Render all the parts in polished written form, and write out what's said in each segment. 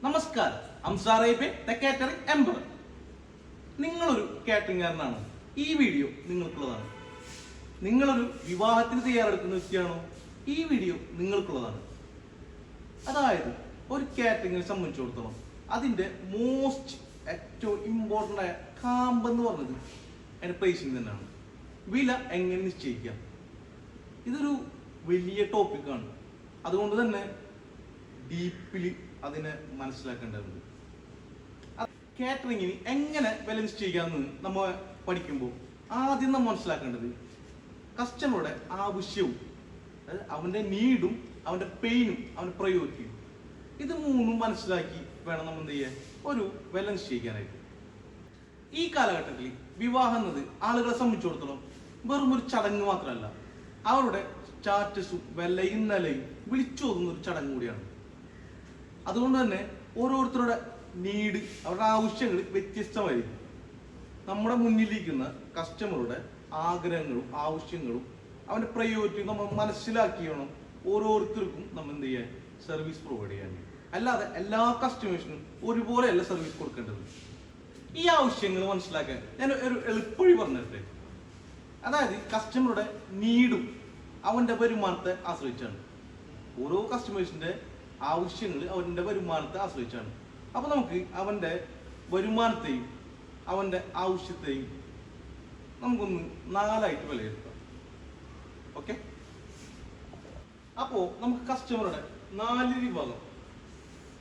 നമസ്കാരം, അംസാറേബിയൻ the catering emperor. നിങ്ങളൊരു കാറ്ററിംഗുകാരനാണ്, ഈ വീഡിയോ നിങ്ങൾക്കുള്ളതാണ്. നിങ്ങളൊരു വിവാഹത്തിന് തയ്യാറെടുക്കുന്ന വ്യക്തിയാണോ, ഈ വീഡിയോ നിങ്ങൾക്കുള്ളതാണ്. അതായത് ഒരു കാറ്ററിംഗിനെ സംബന്ധിച്ചിടത്തോളം അതിൻ്റെ ഏറ്റവും ഇമ്പോർട്ടൻ്റ് ആയ കാമ്പെന്ന് പറഞ്ഞത് അതിൻ്റെ പ്രൈസിങ് തന്നെയാണ്. വില എങ്ങനെ നിശ്ചയിക്കാം, ഇതൊരു വലിയ ടോപ്പിക്കാണ്. അതുകൊണ്ട് തന്നെ ഡീപ്പിലി അതിനെ മനസ്സിലാക്കേണ്ടതുണ്ട്. കാറ്ററിങ്ങിന് എങ്ങനെ വില നിശ്ചയിക്കാമെന്ന് നമ്മൾ പഠിക്കുമ്പോൾ ആദ്യം നമ്മൾ മനസ്സിലാക്കേണ്ടത് കസ്റ്റമറുടെ ആവശ്യവും, അതായത് അവൻ്റെ നീഡും അവൻ്റെ പെയിനും അവൻ്റെ പ്രയോറിറ്റിയും, ഇത് മൂന്നും മനസ്സിലാക്കി വേണം നമ്മൾ എന്ത് ചെയ്യാൻ ഒരു വില നിശ്ചയിക്കാനായിട്ട്. ഈ കാലഘട്ടത്തിൽ വിവാഹം എന്നത് ആളുകളെ സംബന്ധിച്ചിടത്തോളം വെറും ഒരു ചടങ്ങ് മാത്രമല്ല, അവരുടെ സ്റ്റാറ്റസും വിലയും നിലയും വിളിച്ചോതുന്ന ഒരു ചടങ്ങ് കൂടിയാണ്. അതുകൊണ്ട് തന്നെ ഓരോരുത്തരുടെ നീഡ്, അവരുടെ ആവശ്യങ്ങൾ വ്യത്യസ്തമായിരിക്കും. നമ്മുടെ മുന്നിലിരിക്കുന്ന കസ്റ്റമറുടെ ആഗ്രഹങ്ങളും ആവശ്യങ്ങളും അവൻ്റെ പ്രയോറിറ്റിയും നമ്മൾ മനസ്സിലാക്കി വേണം ഓരോരുത്തർക്കും നമ്മൾ എന്ത് ചെയ്യാൻ സർവീസ് പ്രൊവൈഡ് ചെയ്യാൻ. അല്ലാതെ എല്ലാ കസ്റ്റമേഴ്സിനും ഒരുപോലെയല്ല സർവീസ് കൊടുക്കേണ്ടത്. ഈ ആവശ്യങ്ങൾ മനസ്സിലാക്കാൻ ഞാൻ ഒരു എളുപ്പവഴി പറഞ്ഞിട്ടെ. അതായത് കസ്റ്റമറുടെ നീഡും അവൻ്റെ വരുമാനത്തെ ആശ്രയിച്ചാണ്. ഓരോ കസ്റ്റമേഴ്സിൻ്റെ ആവശ്യങ്ങൾ അവൻ്റെ വരുമാനത്തെ ആശ്രയിച്ചാണ്. അപ്പോൾ നമുക്ക് അവൻ്റെ വരുമാനത്തെയും അവൻ്റെ ആവശ്യത്തെയും നമുക്കൊന്ന് നാലായിട്ട് വിലയിരുത്താം. ഓക്കെ, അപ്പോൾ നമുക്ക് കസ്റ്റമറുടെ 4 വിഭാഗം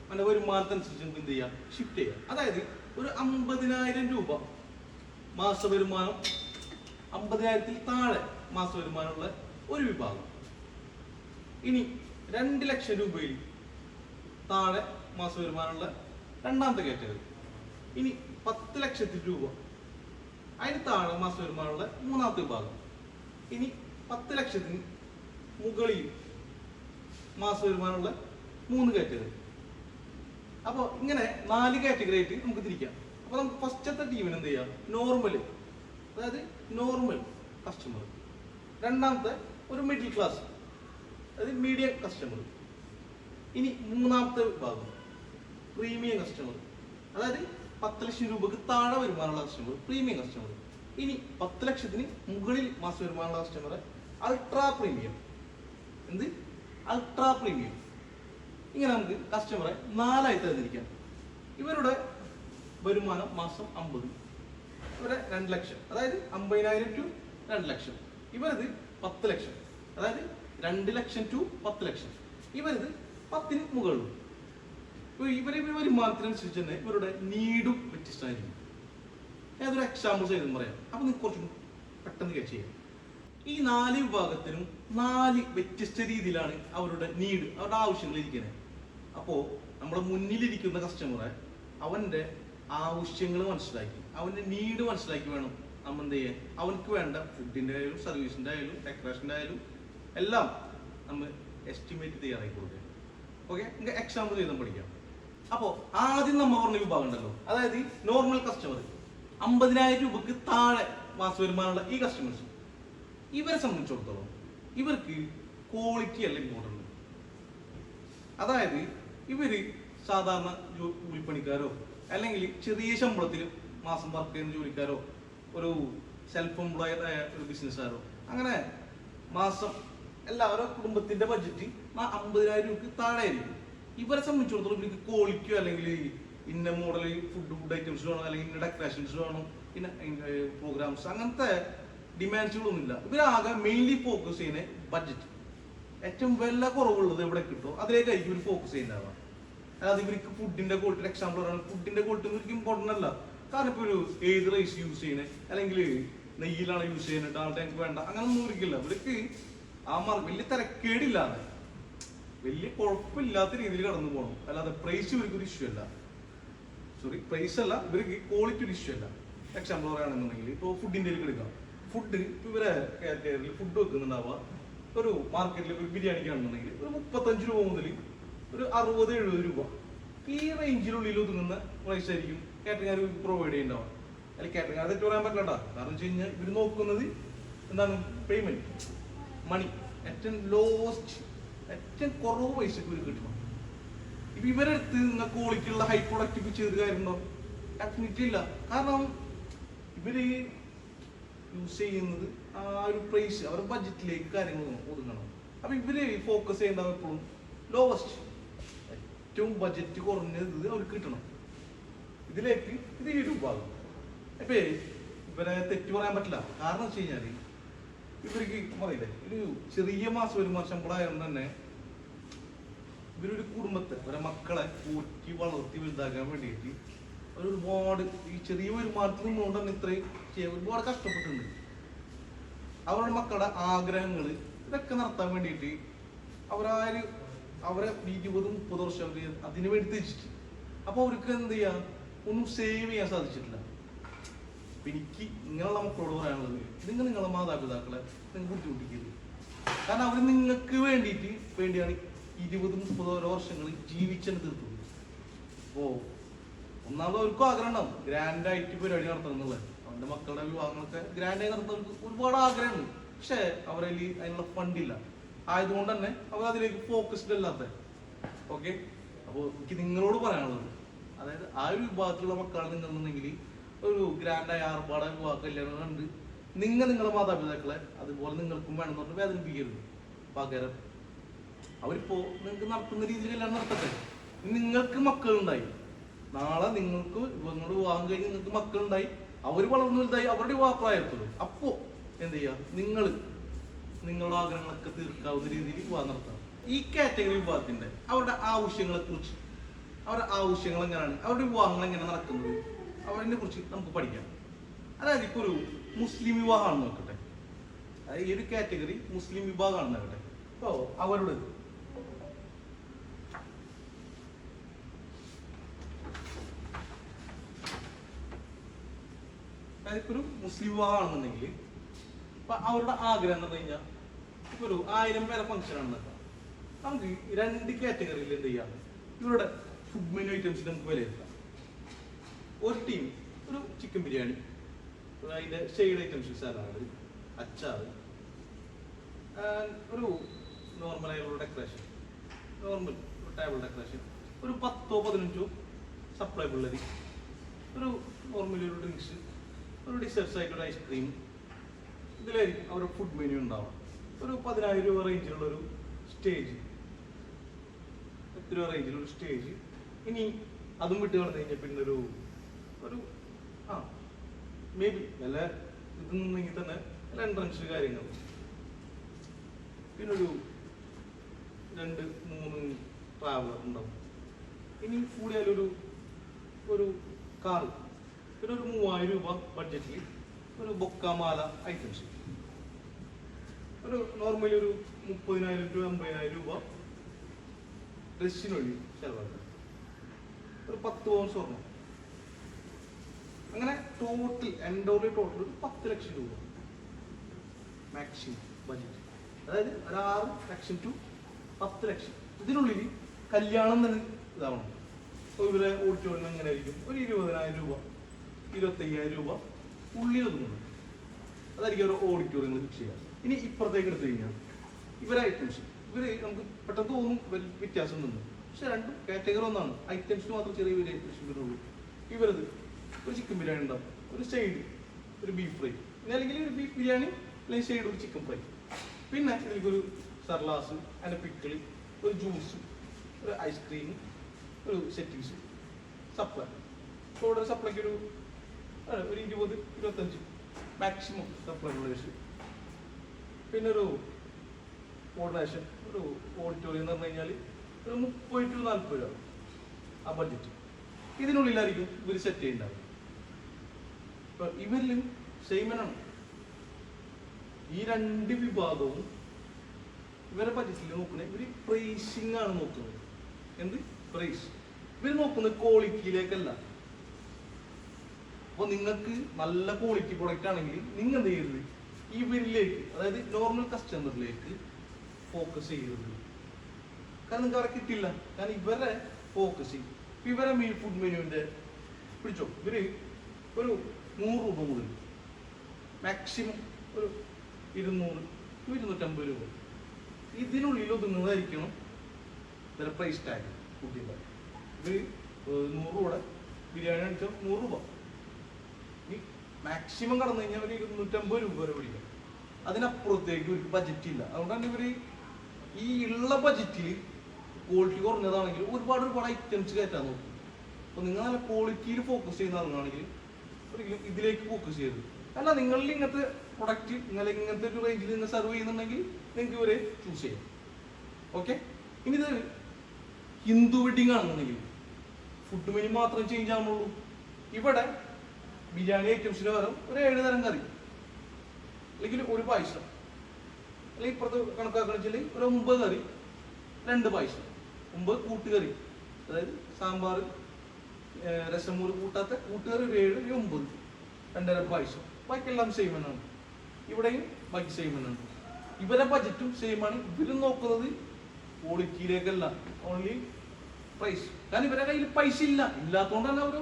അവൻ്റെ വരുമാനത്തനുസരിച്ച് നമുക്ക് എന്ത് ചെയ്യാം, ഷിഫ്റ്റ് ചെയ്യാം. അതായത് ഒരു 50,000 രൂപ മാസ വരുമാനം, 50,000-ൽ താഴെ മാസ വരുമാനമുള്ള ഒരു വിഭാഗം. ഇനി 2 ലക്ഷം രൂപയിൽ താഴെ മാസ വരുമാനമുള്ള രണ്ടാമത്തെ കാറ്റഗറി. ഇനി 10 ലക്ഷത്തിൽ രൂപ അതിന് താഴെ മാസ വരുമാനമുള്ള മൂന്നാമത്തെ വിഭാഗം. ഇനി 10 ലക്ഷത്തിന് മുകളിൽ മാസ വരുമാനമുള്ള 3 കാറ്റഗറി. അപ്പോൾ ഇങ്ങനെ 4 കാറ്റഗറി ആയിട്ട് നമുക്ക് തിരിക്കാം. അപ്പോൾ നമുക്ക് ഫസ്റ്റത്തെ ടീമിന് എന്ത് ചെയ്യാം, നോർമൽ, അതായത് നോർമൽ കസ്റ്റമർ. രണ്ടാമത്തെ ഒരു മിഡിൽ ക്ലാസ്, അതായത് മീഡിയം കസ്റ്റമർ. ഇനി മൂന്നാമത്തെ വിഭാഗം പ്രീമിയം കസ്റ്റമർ, അതായത് 10 ലക്ഷം രൂപക്ക് താഴെ വരുമാനമുള്ള കസ്റ്റമർ, പ്രീമിയം കസ്റ്റമർ. ഇനി 10 ലക്ഷത്തിന് മുകളിൽ മാസ വരുമാനമുള്ള കസ്റ്റമർ, അൾട്രാ പ്രീമിയം. എന്ത് അൾട്രാ പ്രീമിയം. ഇങ്ങനെ നമുക്ക് കസ്റ്റമറെ 4 ആയി തന്നിരിക്കാം. ഇവരുടെ വരുമാനം മാസം 50, ഇവരെ 2 ലക്ഷം, അതായത് 50,000 ടു 2 ലക്ഷം. ഇവരത് 10 ലക്ഷം, അതായത് 2 ലക്ഷം ടു 10 ലക്ഷം. ഇവരത് 10-ന് മുകളിലും. ഇവരെ വരുമാനത്തിനനുസരിച്ച് തന്നെ ഇവരുടെ നീഡും വ്യത്യസ്തമായിരിക്കും. ഞാനതൊരു എക്സാമ്പിൾ ചെയ്തും പറയാം, അപ്പൊ നിങ്ങൾക്ക് കുറച്ചും പെട്ടെന്ന് ക്യാച്ച് ചെയ്യാം. ഈ 4 വിഭാഗത്തിനും 4 വ്യത്യസ്ത രീതിയിലാണ് അവരുടെ നീഡ്, അവരുടെ ആവശ്യങ്ങൾ ഇരിക്കുന്നത്. അപ്പോൾ നമ്മുടെ മുന്നിലിരിക്കുന്ന കസ്റ്റമറെ അവൻ്റെ ആവശ്യങ്ങൾ മനസ്സിലാക്കി, അവൻ്റെ നീഡ് മനസ്സിലാക്കി വേണം നമ്മൾ എന്ത് ചെയ്യാൻ അവർക്ക് വേണ്ട ഫുഡിൻ്റെ ആയാലും സർവീസിൻ്റെ ആയാലും ഡെക്കറേഷൻ്റെ ആയാലും എല്ലാം നമ്മൾ എസ്റ്റിമേറ്റ് തയ്യാറാക്കി കൊടുക്കുക. ഓക്കെ, നമുക്ക് എക്സാമ്പിൾ ചെയ്താൽ പഠിക്കാം. അപ്പോൾ ആദ്യം നമ്മൾ പറഞ്ഞ വിഭാഗം ഉണ്ടല്ലോ, അതായത് നോർമൽ കസ്റ്റമർ, 50,000 രൂപക്ക് താഴെ മാസ വരുമാനമുള്ള ഈ കസ്റ്റമേഴ്സ്. ഇവരെ സംബന്ധിച്ചിടത്തോളം ഇവർക്ക് ക്വാളിറ്റി അല്ല ഇമ്പോർട്ടൻ്റ്. അതായത് ഇവര് സാധാരണ കൂലിപ്പണിക്കാരോ അല്ലെങ്കിൽ ചെറിയ ശമ്പളത്തിൽ മാസം വർക്ക് ചെയ്യുന്ന ജോലിക്കാരോ ഒരു സെൽഫ് എംപ്ലോയ്ഡ് ആയ ഒരു ബിസിനസ്സുകാരോ അങ്ങനെ മാസം എല്ലാവരും കുടുംബത്തിന്റെ ബഡ്ജറ്റ് 50,000 രൂപക്ക് താഴെ ആയിരിക്കും. ഇവരെ സംബന്ധിച്ചിടത്തോളം ഇവർക്ക് ക്വാളിറ്റിയോ അല്ലെങ്കിൽ ഇന്ന മോഡൽ ഫുഡ് ഐറ്റംസ് വേണം, അല്ലെങ്കിൽ ഇന്ന ഡെക്കറേഷൻസ് വേണം, പിന്നെ പ്രോഗ്രാംസ്, അങ്ങനത്തെ ഡിമാൻഡ്സുകളൊന്നുമില്ല. ഇവരാകെ മെയിൻലി ഫോക്കസ് ചെയ്യുന്ന ബഡ്ജറ്റ്, ഏറ്റവും വില കുറവുള്ളത് എവിടെ കിട്ടുമോ അതിലേക്കായിരിക്കും ഇവർ ഫോക്കസ് ചെയ്യുന്നതാവുക. അതായത് ഇവർക്ക് ഫുഡിന്റെ ക്വാളിറ്റി, എക്സാമ്പിൾ പറയുന്നത് ഫുഡിന്റെ ക്വാളിറ്റി ഒന്നും ഇവർക്ക് ഇമ്പോർട്ടൻ്റ് അല്ല. കാരണം ഇപ്പോൾ ഒരു ഏത് റൈസ് യൂസ് ചെയ്യുന്നത്, അല്ലെങ്കിൽ നെയ്യിലാണ് യൂസ് ചെയ്യുന്നത്, ആളുടെ എനിക്ക് വേണ്ട, അങ്ങനെ ഒന്നും ഇവർക്കില്ല. ഇവർക്ക് വലിയ തിരക്കേടില്ലാതെ വലിയ കുഴപ്പമില്ലാത്ത രീതിയിൽ കടന്നു പോകണം. അല്ലാതെ പ്രൈസ് ഇവർക്ക് ഒരു ഇഷ്യൂ അല്ല. പ്രൈസ് അല്ല, ഇവർക്ക് ക്വാളിറ്റി ഒരു ഇഷ്യൂ അല്ല. എക്സാമ്പിൾ പറയുകയാണെന്നുണ്ടെങ്കിൽ ഇപ്പോൾ ഫുഡിൻ്റെ എടുക്കാം. ഫുഡ് ഇവരെ കാറ്റഗറിയിൽ ഫുഡ് വെക്കുന്നുണ്ടാവുക ഒരു മാർക്കറ്റിൽ ഒരു ബിരിയാണിക്കാണെന്നുണ്ടെങ്കിൽ ഒരു 35 രൂപ മുതൽ ഒരു 60-70 രൂപ ഈ റേഞ്ചിനുള്ളിൽ ഒതുങ്ങുന്ന പ്രൈസ് ആയിരിക്കും കാറ്ററിംഗുകാർ പ്രൊവൈഡ് ചെയ്യുന്നുണ്ടാവുക. അല്ലെങ്കിൽ കാറ്ററിംഗുകാർ തെറ്റ് പറയാൻ പറ്റില്ല. കാരണം വെച്ച് കഴിഞ്ഞാൽ ഇവർ നോക്കുന്നത് എന്താണ്, പേയ്മെന്റ്, മണി, ഏറ്റവും ലോസ്റ്റ്, ഏറ്റവും കുറവ് പൈസക്ക് ഇവർ കിട്ടണം. ഇപ്പൊ ഇവരെടുത്ത് നിങ്ങൾ ക്വാളിറ്റിയുള്ള ഹൈ പ്രൊഡക്റ്റ് ചെയ്ത് കാര്യമുണ്ടോ? ഡെഫിനറ്റ്ലി ഇല്ല. കാരണം ഇവര് യൂസ് ചെയ്യുന്നത് ആ ഒരു പ്രൈസ് അവരുടെ ബഡ്ജറ്റിലേക്ക് കാര്യങ്ങൾ ഒതുങ്ങണം. അപ്പൊ ഇവര് ഫോക്കസ് ചെയ്യേണ്ടത് എപ്പോഴും ലോവസ്റ്റ്, ഏറ്റവും ബഡ്ജറ്റ് കുറഞ്ഞത് അവർക്ക് കിട്ടണം. ഇതിലേക്ക് ഇത് ഈ രൂപമാകും. ഇപ്പൊ ഇവരെ തെറ്റ് പറയാൻ പറ്റില്ല. കാരണം വെച്ച് കഴിഞ്ഞാല് ഇവർക്ക് പറയില്ലേ, ഒരു ചെറിയ മാസം വരുമാനം ശമ്പളമായതുകൊണ്ട് തന്നെ ഇവരൊരു കുടുംബത്തെ അവരെ മക്കളെ ഊറ്റി വളർത്തി വലുതാക്കാൻ വേണ്ടിയിട്ട് ഒരുപാട് ഈ ചെറിയ വരുമാനത്തിൽ നിന്നുകൊണ്ട് തന്നെ ഇത്രയും ചെയ്യാൻ ഒരുപാട് കഷ്ടപ്പെട്ടിട്ടുണ്ട്. അവരുടെ മക്കളുടെ ആഗ്രഹങ്ങൾ ഇതൊക്കെ നടത്താൻ വേണ്ടിയിട്ട് അവരെ 20-30 വർഷം അവർ അതിനു വേണ്ടി തിരിച്ചിട്ട്. അപ്പൊ അവർക്ക് എന്ത് ചെയ്യാം, ഒന്നും സേവ് ചെയ്യാൻ സാധിച്ചിട്ടില്ല. എനിക്ക് നിങ്ങളുള്ള മക്കളോട് പറയാനുള്ളത്, നിങ്ങൾ നിങ്ങളുടെ മാതാപിതാക്കളെ നിങ്ങൾ ബുദ്ധിമുട്ടിക്കരുത്. കാരണം അവർ നിങ്ങൾക്ക് വേണ്ടിയാണ് 20-30 വർഷങ്ങൾ ജീവിച്ചെന്ന് തീർത്തത്. അപ്പോ ഒന്നാമത് അവർക്കും ആഗ്രഹം ഉണ്ടാവും ഗ്രാൻഡായിട്ട് പരിപാടി നടത്തണം എന്നുള്ളത്. അവന്റെ മക്കളുടെ വിവാഹങ്ങളൊക്കെ ഗ്രാൻഡായി നടത്താൻ ഒരുപാട് ആഗ്രഹമുണ്ട്. പക്ഷെ അവരിൽ അതിനുള്ള ഫണ്ടില്ല. ആയതുകൊണ്ട് തന്നെ അവർ അതിലേക്ക് ഫോക്കസ്ഡ് അല്ലാത്ത. ഓക്കെ, അപ്പോൾ എനിക്ക് നിങ്ങളോട് പറയാനുള്ളത്, അതായത് ആ ഒരു വിഭാഗത്തിലുള്ള മക്കളാണ് നിങ്ങളുണ്ടെങ്കിൽ ഒരു ഗ്രാൻഡായ ആർഭാടെ വിവാഹ കല്യാണം കണ്ട് നിങ്ങളുടെ മാതാപിതാക്കളെ അതുപോലെ നിങ്ങൾക്കും വേണമെന്ന് പറഞ്ഞ് വേദനിപ്പിക്കരുത്. പകരം അവരിപ്പോ നിങ്ങൾക്ക് നടത്തുന്ന രീതിയിൽ കല്യാണം നടത്തട്ടെ. നിങ്ങൾക്ക് മക്കളുണ്ടായി, നാളെ നിങ്ങൾക്ക് ഇവങ്ങളോട് വിവാഹം കഴിഞ്ഞ് നിങ്ങൾക്ക് മക്കളുണ്ടായി, അവർ വളർന്നു വലുതായി, അവരുടെ വിവാഹപ്രായത്തുള്ളൂ. അപ്പോ എന്ത് ചെയ്യുക, നിങ്ങളുടെ ആഗ്രഹങ്ങളൊക്കെ തീർക്കാവുന്ന രീതിയിൽ വിവാഹം നടത്തണം. ഈ കാറ്റഗറി വിവാഹത്തിന്റെ അവരുടെ ആവശ്യങ്ങളെ കുറിച്ച്, അവരുടെ ആവശ്യങ്ങൾ എങ്ങനെയാണ്, അവരുടെ വിവാഹങ്ങൾ എങ്ങനെ നടക്കുന്നത്, അവരെ കുറിച്ച് നമുക്ക് പഠിക്കാം. അതായത് ഇപ്പൊ ഒരു മുസ്ലിം വിവാഹമാണെന്ന് നോക്കട്ടെ. അതായത് ഈ ഒരു കാറ്റഗറി മുസ്ലിം വിഭാഗമാണെന്ന് നോക്കട്ടെ. അപ്പോ അവരോട് ഇപ്പൊ ഒരു മുസ്ലിം വിവാഹമാണെന്നുണ്ടെങ്കിൽ ഇപ്പൊ അവരുടെ ആഗ്രഹം എന്ന് പറഞ്ഞു കഴിഞ്ഞാൽ ഇപ്പൊ ഒരു 1000 പേരെ ഫംഗ്ഷൻ ആണെന്നൊക്കെ നമുക്ക് 2 കാറ്റഗറിയിൽ എന്ത് ചെയ്യാം, ഇവരുടെ ഫുഡ് മെനു ഐറ്റംസിൽ നമുക്ക് വിലയിരുത്താം. ഒരു ടീം ഒരു ചിക്കൻ ബിരിയാണി, അതിന്റെ ഷെയ്ഡ് ഐറ്റംസ്, സലാഡ്, അച്ചാർ, ഒരു നോർമലായുള്ള ഡെക്കറേഷൻ, നോർമൽ ടേബിൾ ഡെക്കറേഷൻ, ഒരു 10-15 സപ്ലൈ പിള്ളേർ, ഒരു നോർമലി ഒരു ഡ്രിങ്ക്സ്, ഒരു ഡിസേർട്സ് ആയിട്ടൊരു ഐസ്ക്രീം. ഇതിലായിരിക്കും അവരുടെ ഫുഡ് മെനു ഉണ്ടാവുക. ഒരു 10,000 രൂപ റേഞ്ചിലുള്ള ഒരു സ്റ്റേജ്, എത്ര റേഞ്ചിലൊരു സ്റ്റേജ്. ഇനി അതും വിട്ട് കളഞ്ഞു കഴിഞ്ഞാൽ പിന്നെ ഒരു മേ ബി നല്ല ഇതെന്നുണ്ടെങ്കിൽ തന്നെ നല്ല എൻട്രൻസ് കാര്യങ്ങൾ, പിന്നെ ഒരു 2-3 ട്രാവലർ ഉണ്ടാവും. ഇനി കൂടിയാലൊരു കാറ്, പിന്നെ ഒരു 3000 രൂപ ബഡ്ജറ്റിൽ ഒരു ബൊക്കാമാല ഐറ്റംസ്, ഒരു നോർമലി ഒരു 30,000-50,000 രൂപ ഡ്രസ്സിന് വേണ്ടി ചെലവാക്കുക, ഒരു 10 പവൻ സ്വർണം. അങ്ങനെ ടോട്ടൽ എൻഡോറിൽ ടോട്ടൽ 10 ലക്ഷം രൂപ മാക്സിമം ബഡ്ജറ്റ്. അതായത് ഒരു 6 ലക്ഷം to 10 ലക്ഷം. ഇതിനുള്ളിൽ കല്യാണം തന്നെ ഇതാവണം. അപ്പോൾ ഇവരെ ഓഡിറ്റോറിയം എങ്ങനെ ആയിരിക്കും, ഒരു 20,000 രൂപ 25,000 രൂപ ഉള്ളിൽ ഒതുങ്ങുന്നത്. അതായിരിക്കും ഒരു ഓഡിറ്റോറിയങ്ങൾ ഫിക്സ് ചെയ്യുക. ഇനി ഇപ്പുറത്തേക്ക് എടുത്തു കഴിഞ്ഞാൽ ഇവരെ ഐറ്റംസ്, നമുക്ക് പെട്ടെന്ന് തോന്നും വ്യത്യാസം നിന്ന്, പക്ഷെ 2 കാറ്റഗറി ഒന്നാണ്. ഐറ്റംസിന് മാത്രം ചെറിയ വേരിയേഷൻ വരുന്നുള്ളൂ. ഇവരത് ഒരു ചിക്കൻ ബിരിയാണി ഉണ്ടാവും, ഒരു സൈഡ് ഒരു ബീഫ് ഫ്രൈ, പിന്നെ അല്ലെങ്കിൽ ഒരു ബീഫ് ബിരിയാണി അല്ലെങ്കിൽ സൈഡ് ഒരു ചിക്കൻ ഫ്രൈ, പിന്നെ ഇതിലേക്കൊരു സർലാസ്, അതിൻ്റെ പിക്കിള്, ഒരു ജ്യൂസ്, ഒരു ഐസ്ക്രീം, ഒരു സെറ്റിങ്സ്, സപ്ലൈ. ടോട്ടൽ സപ്ലൈക്ക് ഒരു 20-25 മാക്സിമം സപ്ലൈ ഉള്ളേഴ്സ്. പിന്നെ ഒരു കോർഡിനേഷൻ, ഒരു ഓഡിറ്റോറിയം എന്ന് പറഞ്ഞു കഴിഞ്ഞാൽ ഒരു 30-40 രൂപ ആ ബഡ്ജറ്റ്. ഇതിനുള്ളിലായിരിക്കും ഇവർ സെറ്റ് ചെയ്യുന്നുണ്ടാവും. ഇപ്പൊ ഇവരിലും സെയിമനാണ്. ഈ 2 വിഭാഗവും ഇവരെ ബഡ്ജറ്റിൽ നോക്കുന്നത്, ഇവര് പ്രൈസിങ് ആണ് നോക്കുന്നത്. എന്ത് പ്രൈസ്? ഇവർ നോക്കുന്നത് ക്വാളിറ്റിയിലേക്കല്ല. അപ്പോൾ നിങ്ങൾക്ക് നല്ല ക്വാളിറ്റി പ്രൊഡക്റ്റ് ആണെങ്കിൽ നിങ്ങൾ എന്ത് ചെയ്യരുത്, ഇവരിലേക്ക്, അതായത് നോർമൽ കസ്റ്റമറിലേക്ക് ഫോക്കസ് ചെയ്യരുത്. കാരണം നിങ്ങൾക്ക് അവരെ കിട്ടില്ല. കാരണം ഇവരെ ഫോക്കസ് ചെയ്യും. ഇവരെ ഫുഡ് മെനുവിൻ്റെ പിടിച്ചോ, ഇവര് ഒരു 100 രൂപ മുതൽ മാക്സിമം ഒരു 200-250 രൂപ ഇതിനുള്ളിൽ ഒതുങ്ങുന്നതായിരിക്കണം ഇവരെ പ്രൈസ് ടാഗ്. ഫുഡിൻ്റെ. ഇത് 100 രൂപയുടെ ബിരിയാണി അടിച്ചാൽ 100 രൂപ. ഈ മാക്സിമം കടന്നു കഴിഞ്ഞാൽ ഒരു 250 രൂപ വരെ പിടിക്കാം. അതിനപ്പുറത്തേക്ക് ഇവർക്ക് ബജറ്റ് ഇല്ല. അതുകൊണ്ടാണ് ഇവർ ഈ ഉള്ള ബജറ്റിൽ ക്വാളിറ്റി കുറഞ്ഞതാണെങ്കിൽ ഒരുപാട് ഐറ്റംസ് കയറ്റാൻ നോക്കും. അപ്പോൾ നിങ്ങൾ നല്ല ക്വാളിറ്റിയിൽ ഫോക്കസ് ചെയ്യുന്ന ആളുകളാണെങ്കിൽ ഒരിക്കലും ഇതിലേക്ക് ഫോക്കസ് ചെയ്യരുത്. അല്ല, നിങ്ങളിൽ ഇങ്ങനത്തെ പ്രൊഡക്റ്റ് നിങ്ങൾ ഇങ്ങനത്തെ ഒരു റേഞ്ചിൽ നിങ്ങൾ സെർവ് ചെയ്യുന്നുണ്ടെങ്കിൽ നിങ്ങൾക്ക് ഇവരെ ചൂസ് ചെയ്യാം. ഓക്കെ. ഇനി ഇത് ഹിന്ദു വെഡിങ് ആണെന്നുണ്ടെങ്കിൽ ഫുഡ് മെനു മാത്രം ചേഞ്ച് ആവുന്നുള്ളൂ. ഇവിടെ ബിരിയാണി ഐറ്റംസിന് പകരം ഒരു 7 തരം കറി, അല്ലെങ്കിൽ ഒരു പായസം, അല്ലെങ്കിൽ ഇപ്പുറത്ത് കണക്കാക്കണമെന്ന് വെച്ചാൽ ഒരു 9 കറി 2 പായസം, 9 കൂട്ടുകറി, അതായത് സാമ്പാർ രസമൂറ് കൂട്ടാത്ത കൂട്ടുകറി ഒരു 7, 9, 2 തരം പായസം. ബാക്കിയെല്ലാം സെയിം തന്നെയാണ്. ഇവിടെയും ബാക്കി സെയിം തന്നെയാണ്. ഇവരെ ബജറ്റും സെയിം ആണ്. ഇവരും നോക്കുന്നത് ക്വാളിറ്റിയിലേക്കല്ല, ഓൺലി പ്രൈസ്. കാരണം ഇവരുടെ കയ്യിൽ പൈസ ഇല്ലാത്തതുകൊണ്ടല്ല അവർ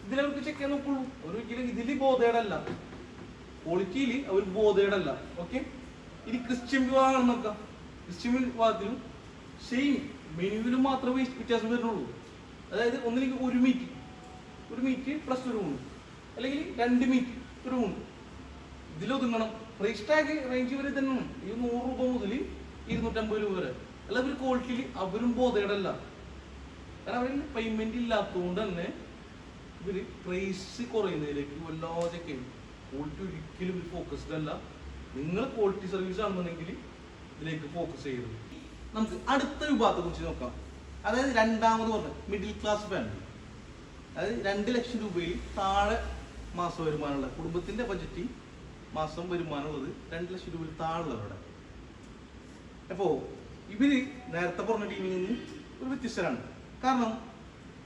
ഇതിലവർക്ക് ചെക്ക് ചെയ്യാൻ നോക്കുള്ളൂ. ഒരിക്കലും ഇതിൽ ബോധേടല്ല, ക്വാളിറ്റിയിൽ അവർ ബോധേടല്ല. ഓക്കെ. ഇനി ക്രിസ്ത്യൻ വിവാഹം നോക്കാം. ക്രിസ്ത്യൻ വിവാഹത്തിലും സെയിം മെനുവിലും മാത്രമേ വ്യത്യാസം വരുന്നുള്ളൂ. അതായത് ഒന്നിലേക്ക് ഒരു മീറ്റ് പ്ലസ് ഒരു ഊണ്, അല്ലെങ്കിൽ 2 മീറ്റ് ഒരു ഊണ്. ഇതിലൊതുങ്ങണം. പ്രൈസ് ടാഗ് റേഞ്ച് വരെ തന്നെയാണ്. ഈ 100 രൂപ മുതൽ 250 രൂപ വരെ. അല്ല, ഇവർ ക്വാളിറ്റിയിൽ അവരും ബോധേടല്ല. കാരണം അവരിൽ പേയ്മെന്റ് ഇല്ലാത്തതുകൊണ്ട് തന്നെ ഇവർ പ്രൈസ് കുറയുന്നതിലേക്ക് വല്ലാതൊക്കെ ക്വാളിറ്റി ഒരിക്കലും ഇവർ ഫോക്കസ്ഡ് അല്ല. നിങ്ങൾ ക്വാളിറ്റി സർവീസ് ആണെന്നുണ്ടെങ്കിൽ ഇതിലേക്ക് ഫോക്കസ് ചെയ്യരുത്. നമുക്ക് അടുത്ത വിഭാഗത്തെ കുറിച്ച് നോക്കാം. അതായത് രണ്ടാമത് പറഞ്ഞ മിഡിൽ ക്ലാസ് ഫാമിലി. അതായത് 2 ലക്ഷം രൂപയിൽ താഴെ മാസ വരുമാനമുള്ള കുടുംബത്തിന്റെ ബജറ്റ് മാസം വരുമാനമുള്ളത് 2 ലക്ഷം രൂപയിൽ താഴെയുള്ളവരുടെ. അപ്പോൾ ഇവര് നേരത്തെ പറഞ്ഞ ടീമിൽ നിന്ന് ഒരു വ്യത്യസ്തരാണ്. കാരണം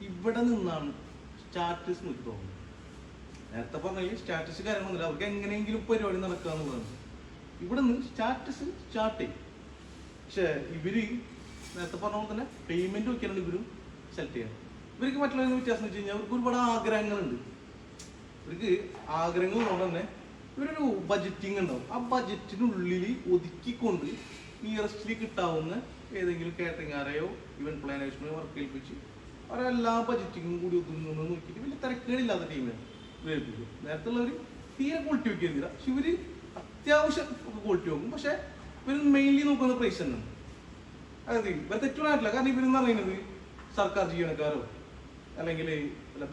ഇവിടെ നിന്നാണ് സ്റ്റാറ്റസ് നോക്കി തോന്നുന്നത്. നേരത്തെ പറഞ്ഞാൽ സ്റ്റാറ്റസ് കാര്യങ്ങളൊന്നുമില്ല, അവർക്ക് എങ്ങനെയെങ്കിലും പരിപാടി നടക്കുക എന്നുള്ളതാണ്. ഇവിടെ നിന്ന് സ്റ്റാറ്റസ് സ്റ്റാർട്ട് ചെയ്യും. പക്ഷെ ഇവര് നേരത്തെ പറഞ്ഞ പോലെ തന്നെ പേയ്മെന്റ് നോക്കിയാണ് ഇവരും സെലക്ട് ചെയ്യണം. ഇവർക്ക് മറ്റുള്ള വ്യത്യാസം എന്ന് വെച്ച് കഴിഞ്ഞാൽ അവർക്ക് ഒരുപാട് ആഗ്രഹങ്ങളുണ്ട്. ഇവർക്ക് ആഗ്രഹങ്ങളുകൊണ്ട് തന്നെ ഇവരൊരു ബജറ്റിങ് ഉണ്ടാവും. ആ ബജറ്റിനുള്ളിൽ ഒതുക്കിക്കൊണ്ട് നിയറസ്റ്റിൽ കിട്ടാവുന്ന ഏതെങ്കിലും കാറ്ററിംഗാരെയോ ഇവന്റ് പ്ലാനേഴ്സിനെയോ വർക്ക് ഏൽപ്പിച്ച് അവരെല്ലാ ബജറ്റിങ്ങും കൂടി ഒതുങ്ങുന്നത് നോക്കിയിട്ട് വലിയ തിരക്കുകളില്ലാത്ത ടീമിനെ ഏൽപ്പിക്കും. നേരത്തെ ഉള്ളവർ തീരെ ക്വാളിറ്റി വയ്ക്കുന്നില്ല. പക്ഷെ ഇവർ അത്യാവശ്യം ക്വാളിറ്റി നോക്കും. പക്ഷെ ഇവർ മെയിൻലി നോക്കുന്ന പ്രൈസ് തന്നെയാണ്. അതായത് ഇവർ തെറ്റുമായിട്ടില്ല. കാരണം ഇവരെന്ന് പറയുന്നത് സർക്കാർ ജീവനക്കാരോ അല്ലെങ്കിൽ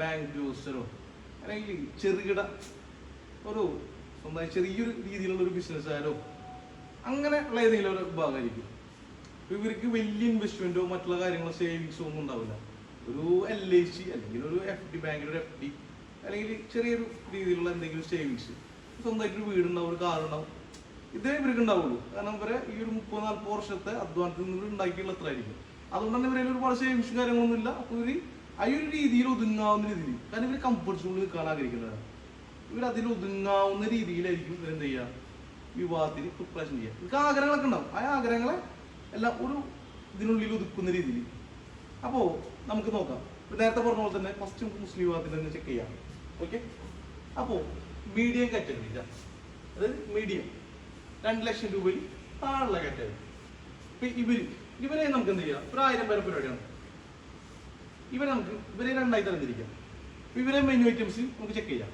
ബാങ്ക് ഉദ്യോഗസ്ഥരോ അല്ലെങ്കിൽ ചെറുകിട ഒരു സ്വന്തമായി ചെറിയൊരു രീതിയിലുള്ള ഒരു ബിസിനസ്സുകാരോ അങ്ങനെ ഉള്ള ഏതെങ്കിലും ഒരു ഭാഗമായിരിക്കും. ഇവർക്ക് വലിയ ഇൻവെസ്റ്റ്മെന്റോ മറ്റുള്ള കാര്യങ്ങളോ സേവിങ്സോ ഒന്നും ഉണ്ടാവില്ല. ഒരു LIC അല്ലെങ്കിൽ ഒരു FD, ബാങ്കിലൊരു FD, അല്ലെങ്കിൽ ചെറിയൊരു രീതിയിലുള്ള എന്തെങ്കിലും സേവിങ്സ്, സ്വന്തമായിട്ടൊരു വീടുണ്ടാവും, ഒരു കാറുണ്ടാവും. ഇതേ ഇവർക്ക് ഉണ്ടാവുള്ളൂ. കാരണം ഇവരെ ഈ ഒരു 30-40 വർഷത്തെ അധ്വാനത്തിൽ നിന്ന് ഉണ്ടാക്കിയുള്ള എത്ര ആയിരിക്കും. അതുകൊണ്ട് തന്നെ ഇവരെ ഒരുപാട് സേവിങ്സും കാര്യങ്ങളൊന്നും ഇല്ല. അപ്പോൾ ഇവർ ആ ഒരു രീതിയിൽ ഒതുങ്ങാവുന്ന രീതിയിൽ, കാരണം ഇവർ കംഫർട്ട് സോണിൽ നിൽക്കാൻ ആഗ്രഹിക്കുന്നതാണ്. ഇവർ അതിൽ ഒതുങ്ങാവുന്ന രീതിയിലായിരിക്കും ഇവരെന്ത് ചെയ്യുക, വിവാഹത്തിന് പ്രിപ്പറേഷൻ ചെയ്യുക. ഇവർക്ക് ആഗ്രഹങ്ങളൊക്കെ ഉണ്ടാവും. ആ ആഗ്രഹങ്ങളെ എല്ലാം ഒരു ഇതിനുള്ളിൽ ഒതുക്കുന്ന രീതിയിൽ. അപ്പോൾ നമുക്ക് നോക്കാം. നേരത്തെ പറഞ്ഞ പോലെ തന്നെ ഫസ്റ്റ് മുസ്ലിം വിവാഹത്തിൽ തന്നെ ചെക്ക് ചെയ്യാം. ഓക്കെ. അപ്പോൾ മീഡിയം കാറ്റഗറി, അതായത് മീഡിയം 2 ലക്ഷം രൂപയിൽ താഴെയുള്ള കാറ്റഗറി. ഇപ്പം ഇവരെ നമുക്ക് എന്ത് ചെയ്യാം, ഒരു 1000 പേരെ പരിപാടിയാണ്. ഇവരെ 2ആയി തരംതിരിക്കാം. ഇവരെ മെനു ഐറ്റംസ് നമുക്ക് ചെക്ക് ചെയ്യാം.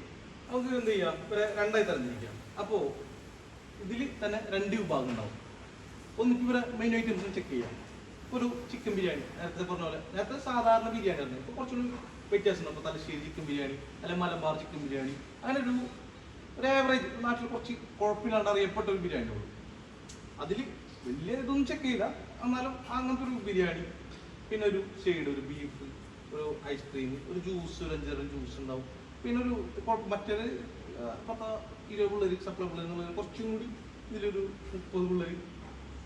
നമുക്ക് എന്ത് ചെയ്യാം, ഇവരെ 2ആയി തരംതിരിക്കാം. അപ്പോൾ ഇതിൽ തന്നെ 2 വിഭാഗം ഉണ്ടാവും. ഒന്നിക്ക് ഇവരെ മെനു ഐറ്റംസ് ചെക്ക് ചെയ്യാം. ഒരു ചിക്കൻ ബിരിയാണി, നേരത്തെ പറഞ്ഞ പോലെ നേരത്തെ സാധാരണ ബിരിയാണി ആയിരുന്നു. ഇപ്പോൾ കുറച്ചുകൂടി വ്യത്യാസം ഉണ്ട്. അപ്പോൾ തലശ്ശേരി ചിക്കൻ ബിരിയാണി, അല്ലെങ്കിൽ മലബാർ ചിക്കൻ ബിരിയാണി, അങ്ങനെ ഒരു ആവറേജ് നാട്ടിൽ കുറച്ച് കുഴപ്പമില്ലാണ്ട് അറിയപ്പെട്ട ഒരു ബിരിയാണി ഉള്ളൂ. അതിൽ വലിയ ഇതൊന്നും ചെക്ക് ചെയ്യില്ല, എന്നാലും അങ്ങനത്തെ ഒരു ബിരിയാണി. പിന്നെ ഒരു ഷെയ്ഡ്, ഒരു ബീഫ്, ഒരു ഐസ്ക്രീം, ഒരു ജ്യൂസ്, ഒരു 5 തരം ജ്യൂസ് ഉണ്ടാവും. പിന്നെ ഒരു മറ്റൊരു 10-20 പിള്ളേർ സപ്ലൈ പിള്ളേർ എന്നുള്ളത്, കുറച്ചും കൂടി ഇതിലൊരു 30 പിള്ളേർ,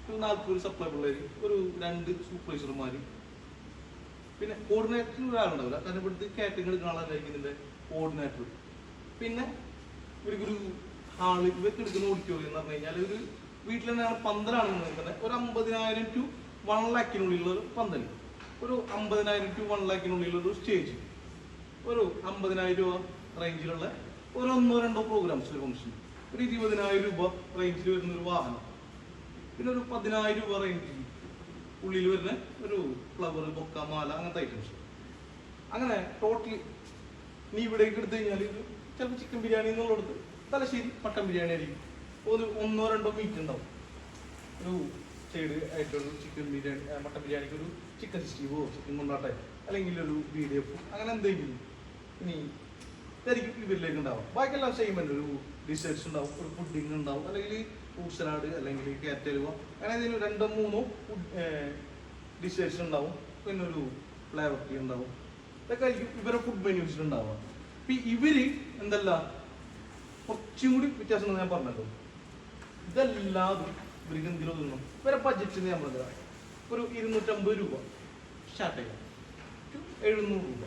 ഒരു 40 സപ്ലൈ പിള്ളേർ, ഒരു 2 സൂപ്പർവൈസർമാർ. പിന്നെ കോർഡിനേറ്ററിന് ഒരാളുണ്ടാവില്ല, കാരണം ഇവിടുത്തെ കാറ്ററിംഗ് എടുക്കുന്ന ആളായിരിക്കും ഇതിൻ്റെ കോർഡിനേറ്റർ. പിന്നെ ഇവർക്കൊരു ഹാള്, ഇവർക്ക് എടുക്കുന്ന ഓഡിറ്റോറിയം എന്ന് പറഞ്ഞു കഴിഞ്ഞാൽ ഒരു വീട്ടിൽ തന്നെയാണ് പന്തലാണെന്ന് തന്നെ ഒരു 50,000 to 1 lakhനുള്ള ഒരു പന്തൽ, ഒരു 50,000 to 1 lakhനുള്ള ഒരു സ്റ്റേജ്, ഒരു 50,000 രൂപ റേഞ്ചിലുള്ള ഒരു 1-2 പ്രോഗ്രാംസ്, ഒരു ഫംഗ്ഷൻ, ഒരു 20,000 രൂപ റേഞ്ചിൽ വരുന്നൊരു വാഹനം, പിന്നെ ഒരു 10,000 രൂപ റേഞ്ചിൽ ഉള്ളിൽ വരുന്ന ഒരു ഫ്ലവർ, ബൊക്ക, മാല, അങ്ങനത്തെ ഐറ്റംസ്. അങ്ങനെ ടോട്ടലി നീ ഇവിടേക്ക് എടുത്തു കഴിഞ്ഞാൽ ഇത് ചിലപ്പോൾ ചിക്കൻ ബിരിയാണി എന്നുള്ളടത്ത് തലശ്ശേരി മട്ടൻ ബിരിയാണി ആയിരിക്കും. ഒരു 1-2 മീറ്റ് ഉണ്ടാവും. ഒരു സൈഡ് ആയിട്ടൊരു ചിക്കൻ ബിരിയാണി, മട്ടൻ ബിരിയാണിക്ക് ഒരു ചിക്കൻ 60 ചിക്കൻ കൊണ്ടാട്ടെ, അല്ലെങ്കിൽ ഒരു BDF, അങ്ങനെ എന്തെങ്കിലും. ഇനി ഇതായിരിക്കും ഇവരിലേക്ക് ഉണ്ടാവും. ബാക്കിയെല്ലാം സെയിം തന്നെ. ഒരു ഡിസേർട്ട്സ് ഉണ്ടാവും, ഒരു പുഡിങ് ഉണ്ടാവും, അല്ലെങ്കിൽ ഫ്രൂട്ട് സലാഡ്, അല്ലെങ്കിൽ ക്യാരറ്റ് ഹലുവ, അങ്ങനെ എന്തെങ്കിലും 2-3 ഡിസേർട്ട്സ് ഉണ്ടാവും. പിന്നെ ഒരു ഫ്ലേവർ ടീ ഉണ്ടാവും. ഇതൊക്കെ ആയിരിക്കും ഇവരുടെ ഫുഡ് മെനൂസിൽ ഉണ്ടാവുക. ഇപ്പം ഇവര് എന്തല്ല കുറച്ചും കൂടി വ്യത്യാസം ഞാൻ പറഞ്ഞല്ലോ. ഇതെല്ലാതും ഇവർക്ക് എന്തിനും തിന്നും. ഇവരെ ബഡ്ജറ്റ് ഞാൻ പറഞ്ഞത് ഒരു 250 രൂപ സ്റ്റാർട്ട് ചെയ്യാം, 700 രൂപ.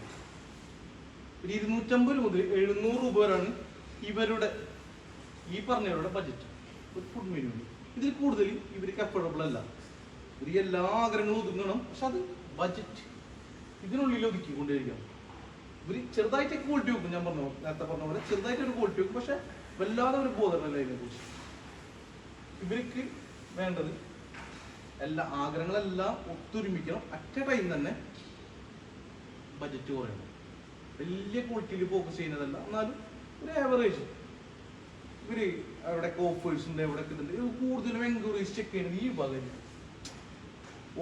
ഒരു 250 മുതൽ 700 രൂപ വരെയാണ് ഇവരുടെ ഈ പറഞ്ഞവരുടെ ബഡ്ജറ്റ് ഒരു ഫുഡ് മെനു. ഇതിൽ കൂടുതൽ ഇവർക്ക് അഫോർഡബിൾ അല്ല. ഇവർക്ക് എല്ലാ ആഗ്രഹങ്ങളും ഒതുങ്ങണം, പക്ഷെ അത് ബഡ്ജറ്റ് ഇതിനുള്ളിൽ ഒതുക്കിക്കൊണ്ടിരിക്കണം. ഇവർ ചെറുതായിട്ട് ക്വാളിറ്റി വെക്കും. ഞാൻ നേരത്തെ പറഞ്ഞ പോലെ ചെറുതായിട്ട് ഒരു ക്വാളിറ്റി വെക്കും, പക്ഷെ വല്ലാതെ ഒരു ബോധമല്ല ഇതിനെക്കുറിച്ച്. ഇവർക്ക് വേണ്ടത് എല്ലാ ആഗ്രഹങ്ങളെല്ലാം ഒത്തൊരുമിക്കണം. അറ്റ് എ ടൈം തന്നെ ബഡ്ജറ്റ് കുറയണം. വലിയ ക്വാളിറ്റിയിൽ ഫോക്കസ് ചെയ്യുന്നതല്ല, എന്നാലും ഒരു ആവറേജ്. ഇവര് എവിടെയൊക്കെ ഓഫേഴ്സിൻ്റെ എവിടെയൊക്കെ ഇതുണ്ട്, കൂടുതലും എൻക്വയറീസ് ചെക്ക് ചെയ്യുന്നത് ഈ ഭാഗം.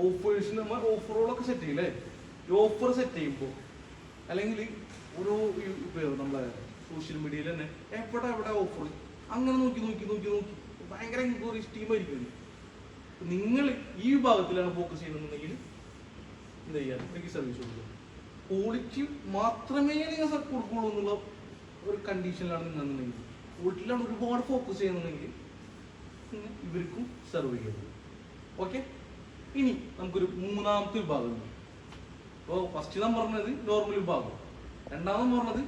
ഓഫേഴ്സിന് നമ്മൾ ഓഫറുകളൊക്കെ സെറ്റ് ചെയ്യില്ലേ, ഈ ഓഫർ സെറ്റ് ചെയ്യുമ്പോൾ അല്ലെങ്കിൽ ഓരോ ഇപ്പോൾ നമ്മളെ സോഷ്യൽ മീഡിയയിൽ തന്നെ എവിടെ ഓഫർ അങ്ങനെ നോക്കി ഭയങ്കര എൻക്വയറീസ് ടീമായിരിക്കും. നിങ്ങൾ ഈ വിഭാഗത്തിലാണ് ഫോക്കസ് ചെയ്യുന്നുണ്ടെങ്കിൽ എന്ത് ചെയ്യാൻ എനിക്ക് സർവീസ് കൊടുക്കുക. ക്വാളിറ്റി മാത്രമേ നിങ്ങൾ കൊടുക്കുള്ളൂ എന്നുള്ള ഒരു കണ്ടീഷനിലാണ് നിങ്ങളെന്നുണ്ടെങ്കിൽ, ക്വാളിറ്റിയിലാണ് ഒരുപാട് ഫോക്കസ് ചെയ്യുന്നുണ്ടെങ്കിൽ ഇവർക്കും സെർവ് ചെയ്യുന്നത്. ഓക്കെ, ഇനി നമുക്കൊരു മൂന്നാമത്തെ വിഭാഗമുണ്ട്. അപ്പോൾ ഫസ്റ്റ് നാം പറഞ്ഞത് നോർമൽ വിഭാഗം, രണ്ടാമത് പറഞ്ഞത്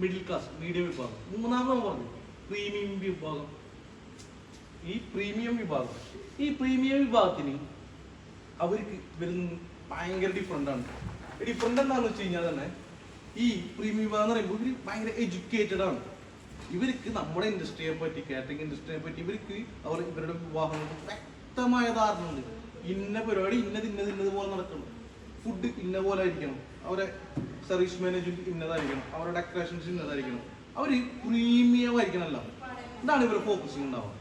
മിഡിൽ ക്ലാസ് മീഡിയം വിഭാഗം, മൂന്നാമത് പറഞ്ഞത് പ്രീമിയം വിഭാഗം. ഈ പ്രീമിയം വിഭാഗത്തിന് അവർക്ക് വരുന്ന ഭയങ്കര ഡിഫറെൻ്റ് എന്താണെന്ന് വെച്ച് കഴിഞ്ഞാൽ തന്നെ ഈ പ്രീമിയം വിഭാഗം എന്ന് പറയുമ്പോൾ ഇവർ ഭയങ്കര എഡ്യൂക്കേറ്റഡ് ആണ്. ഇവർക്ക് നമ്മുടെ ഇൻഡസ്ട്രിയെ പറ്റി, കാറ്ററിംഗ് ഇൻഡസ്ട്രിയെ പറ്റി ഇവർക്ക് ഇവരുടെ വിവാഹങ്ങൾക്ക് വ്യക്തമായ ധാരണ ഉണ്ട്. ഇന്ന പരിപാടി ഇന്നത് പോലെ നടക്കണം, ഫുഡ് ഇന്ന പോലെ ആയിരിക്കണം, അവരെ സർവീസ് മാനേജ്മെന്റ് ഇന്നതായിരിക്കണം, അവരുടെ ഡെക്കറേഷൻസ് ഇന്നതായിരിക്കണം, അവർ പ്രീമിയം ആയിരിക്കണം. എല്ലാം ഇതാണ് ഇവരുടെ ഫോക്കസിങ് ഉണ്ടാവുക.